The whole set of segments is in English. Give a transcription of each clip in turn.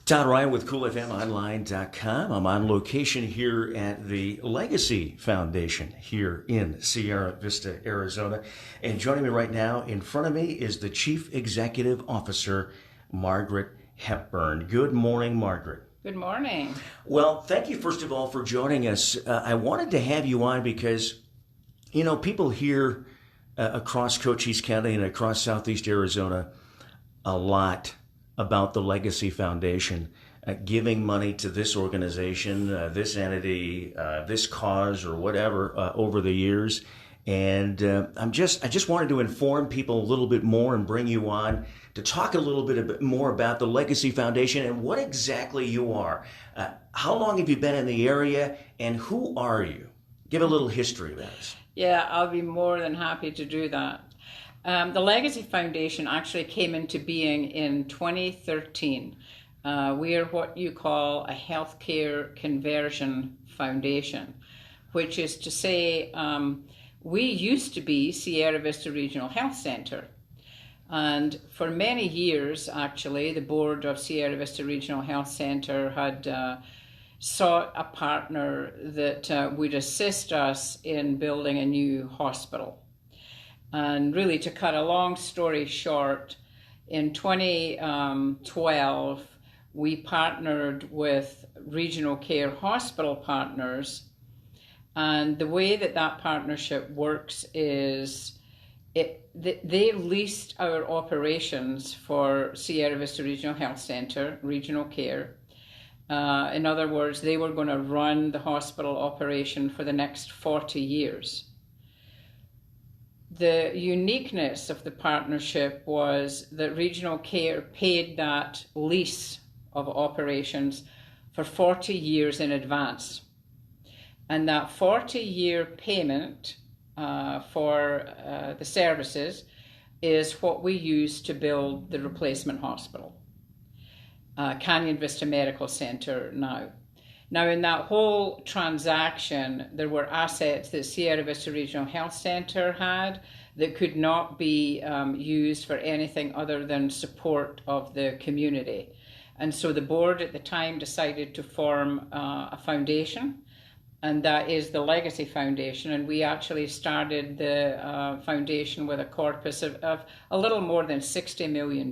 Todd Ryan with CoolFMOnline.com. I'm on location here at the Legacy Foundation here in Sierra Vista, Arizona. And joining me right now in front of me is the Chief Executive Officer, Margaret Hepburn. Good morning, Margaret. Good morning. Well, thank you, first of all, for joining us. I wanted to have you on because, you know, people here across Cochise County and across Southeast Arizona a lot about the Legacy Foundation, giving money to this organization, this entity, this cause, or whatever over the years. And I just wanted to inform people a little bit more and bring you on to talk a little bit more about the Legacy Foundation and what exactly you are. How long have you been in the area, and who are you? Give a little history of that. Yeah, I'll be more than happy to do that. The Legacy Foundation actually came into being in 2013. We are what you call a healthcare conversion foundation, which is to say we used to be Sierra Vista Regional Health Center. And for many years, actually, the board of Sierra Vista Regional Health Center had sought a partner that would assist us in building a new hospital. And really, to cut a long story short, in 2012, we partnered with Regional Care Hospital Partners. And the way that partnership works is they leased our operations for Sierra Vista Regional Health Center, Regional Care. In other words, they were going to run the hospital operation for the next 40 years. The uniqueness of the partnership was that Regional Care paid that lease of operations for 40 years in advance. And that 40-year payment for the services is what we use to build the replacement hospital, Canyon Vista Medical Center now. Now, in that whole transaction, there were assets that Sierra Vista Regional Health Center had that could not be used for anything other than support of the community. And so the board at the time decided to form a foundation, and that is the Legacy Foundation. And we actually started the foundation with a corpus of a little more than $60 million.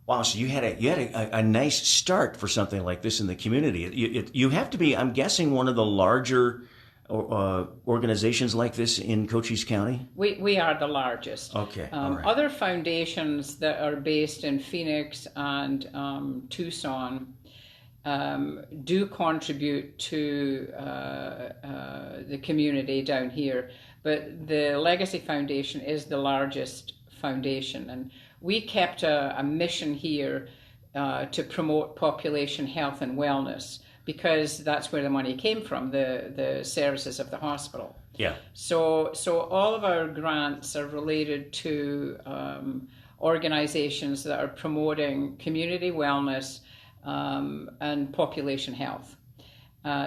Wow, so you had a nice start for something like this in the community. You have to be, I'm guessing, one of the larger organizations like this in Cochise County? We are the largest. Okay, all right. Other foundations that are based in Phoenix and Tucson do contribute to the community down here, but the Legacy Foundation is the largest foundation, and we kept a mission here to promote population health and wellness, because that's where the money came from, the services of the hospital. Yeah. So all of our grants are related to organizations that are promoting community wellness and population health.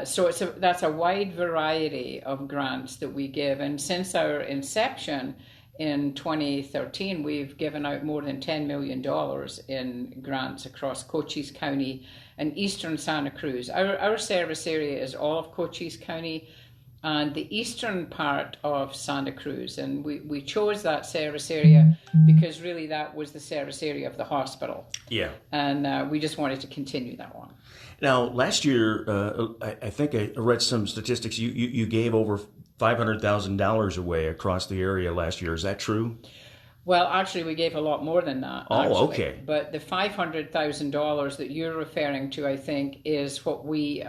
So that's a wide variety of grants that we give, and since our inception in 2013, we've given out more than $10 million in grants across Cochise County and eastern Santa Cruz. Our service area is all of Cochise County and the eastern part of Santa Cruz. And we chose that service area because really that was the service area of the hospital. Yeah. And we just wanted to continue that one. Now, last year, I think I read some statistics. You gave over $500,000 away across the area last year. Is that true? Well, actually, we gave a lot more than that. Oh, actually. Okay. But the $500,000 that you're referring to, I think, is what we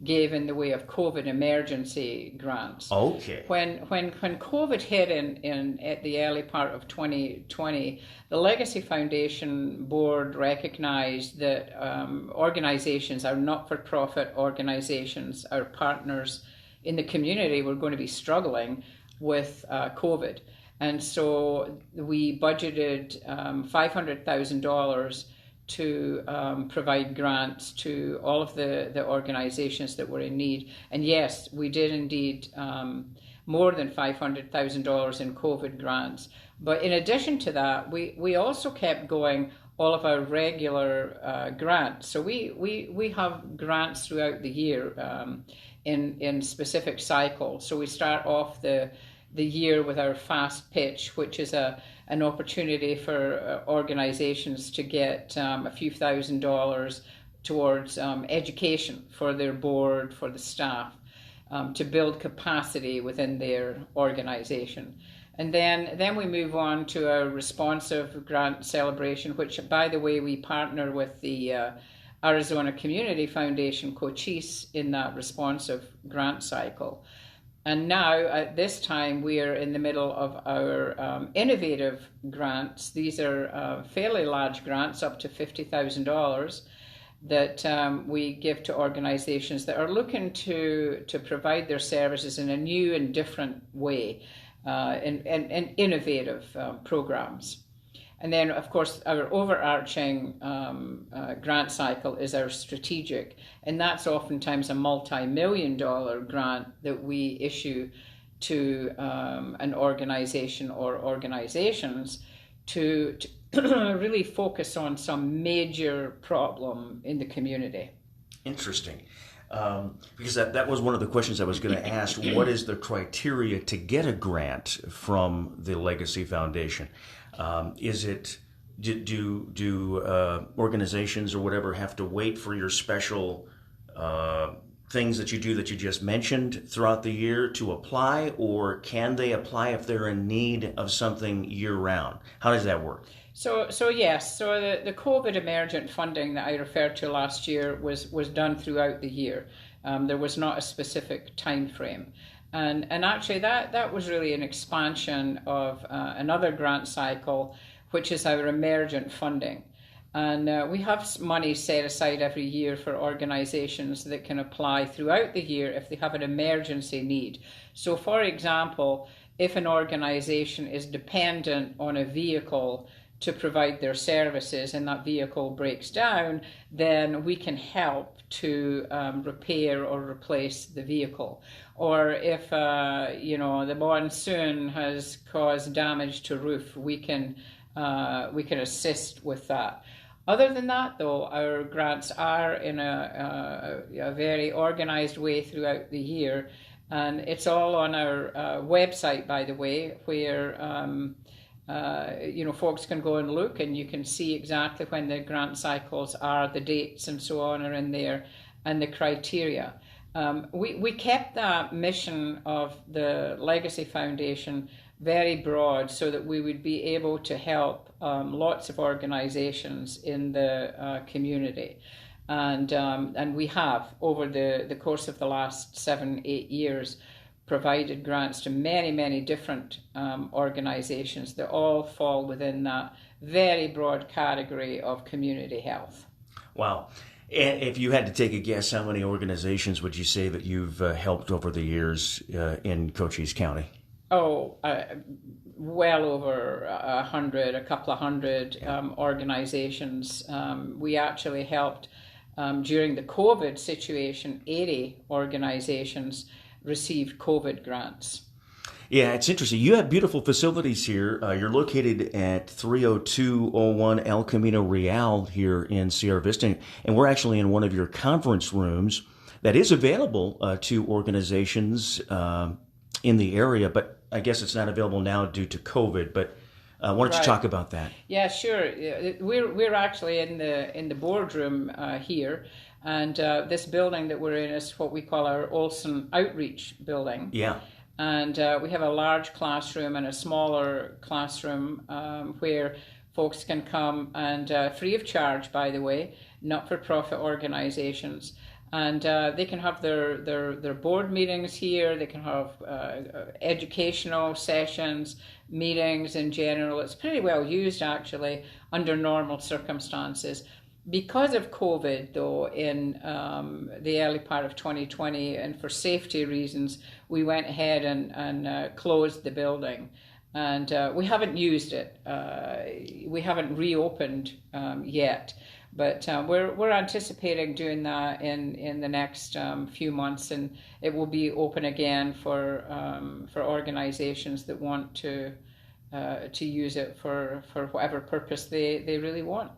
gave in the way of COVID emergency grants. Okay. When COVID hit at the early part of 2020, the Legacy Foundation board recognized that organizations, our not-for-profit organizations, our partners in the community, were going to be struggling with COVID. And so we budgeted $500,000 to provide grants to all of the organizations that were in need. And yes, we did indeed more than $500,000 in COVID grants But in addition to that, we also kept going all of our regular grants. So we have grants throughout the year in specific cycles. So we start off the year with our fast pitch, which is an opportunity for organizations to get a few $1,000s towards education for their board, for the staff, to build capacity within their organization. And then we move on to our responsive grant celebration, which, by the way, we partner with the Arizona Community Foundation, Cochise, in that responsive grant cycle. And now, at this time, we are in the middle of our innovative grants. These are fairly large grants, up to $50,000, that we give to organizations that are looking to provide their services in a new and different way, and innovative programs. And then, of course, our overarching grant cycle is our strategic, and that's oftentimes a multi-million-dollar grant that we issue to an organization or organizations to really focus on some major problem in the community. Interesting. Because that was one of the questions I was going to ask. What is the criteria to get a grant from the Legacy Foundation? Is it do organizations or whatever have to wait for your special things that you do that you just mentioned throughout the year to apply, or can they apply if they're in need of something year-round? How does that work? So yes. So the COVID emergent funding that I referred to last year was done throughout the year. There was not a specific time frame. And actually that was really an expansion of another grant cycle, which is our emergent funding. And we have money set aside every year for organizations that can apply throughout the year if they have an emergency need. So for example, if an organization is dependent on a vehicle to provide their services and that vehicle breaks down, then we can help to repair or replace the vehicle. Or if the monsoon has caused damage to roof, we can assist with that. Other than that, though, our grants are in a very organized way throughout the year, and it's all on our website, by the way, where folks can go and look, and you can see exactly when the grant cycles are, the dates and so on are in there, and the criteria. We kept that mission of the Legacy Foundation very broad so that we would be able to help lots of organizations in the community. And we have, over the course of the last 7-8 years, provided grants to many, many different organizations that all fall within that very broad category of community health. Wow. And if you had to take a guess, how many organizations would you say that you've helped over the years in Cochise County? Oh, well over 100, a couple of hundred organizations. We actually helped during the COVID situation, 80 organizations received COVID grants. Yeah, it's interesting. You have beautiful facilities here. You're located at 30201 El Camino Real here in Sierra Vista, and we're actually in one of your conference rooms that is available to organizations in the area, but I guess it's not available now due to COVID. But why don't you talk about that? Yeah, sure. We're actually in the boardroom here. And this building that we're in is what we call our Olson Outreach building. Yeah. And we have a large classroom and a smaller classroom where folks can come and free of charge, by the way, not-for-profit organizations. And they can have their board meetings here. They can have educational sessions, meetings in general. It's pretty well used, actually, under normal circumstances. Because of COVID, though, in the early part of 2020, and for safety reasons, we went ahead and closed the building. And we haven't used it. We haven't reopened yet. But we're anticipating doing that in the next few months, and it will be open again for organizations that want to to use it for whatever purpose they really want.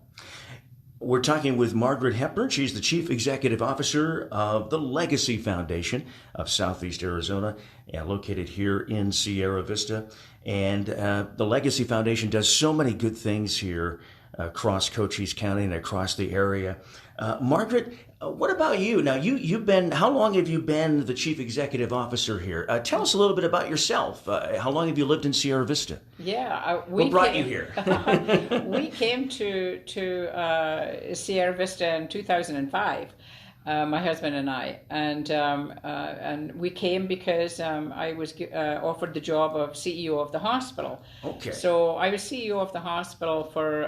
We're talking with Margaret Hepburn. She's the Chief Executive Officer of the Legacy Foundation of Southeast Arizona, located here in Sierra Vista. And the Legacy Foundation does so many good things here across Cochise County and across the area. Margaret, what about you? Now, how long have you been the Chief Executive Officer here? Tell us a little bit about yourself. How long have you lived in Sierra Vista? Yeah. What brought you here? We came to Sierra Vista in 2005. My husband and I, and we came because I was offered the job of CEO of the hospital. Okay. So I was CEO of the hospital for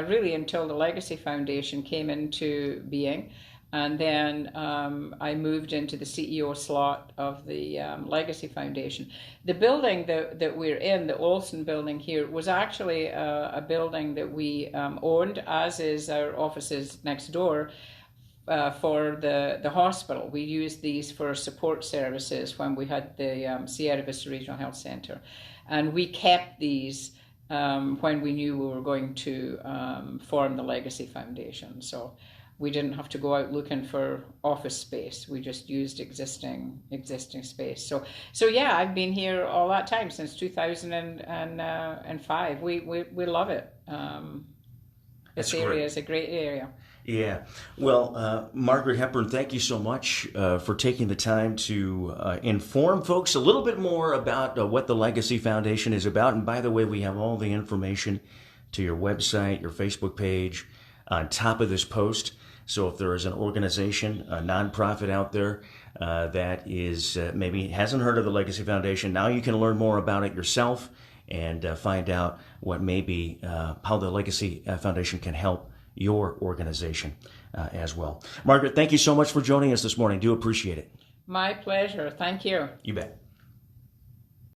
really until the Legacy Foundation came into being, and then I moved into the CEO slot of the Legacy Foundation. The building that we're in, the Olson building here, was actually a building that we owned, as is our offices next door. For the hospital. We used these for support services when we had the Sierra Vista Regional Health Center. And we kept these when we knew we were going to form the Legacy Foundation. So we didn't have to go out looking for office space. We just used existing space. So yeah, I've been here all that time, since 2005. We love it. This area is a great area. Yeah. Well, Margaret Hepburn, thank you so much for taking the time to inform folks a little bit more about what the Legacy Foundation is about. And by the way, we have all the information to your website, your Facebook page, on top of this post. So if there is an organization, a nonprofit out there that is maybe hasn't heard of the Legacy Foundation, now you can learn more about it yourself and find out what maybe how the Legacy Foundation can help your organization as well. Margaret, thank you so much for joining us this morning. Do appreciate it. My pleasure. Thank you. You bet.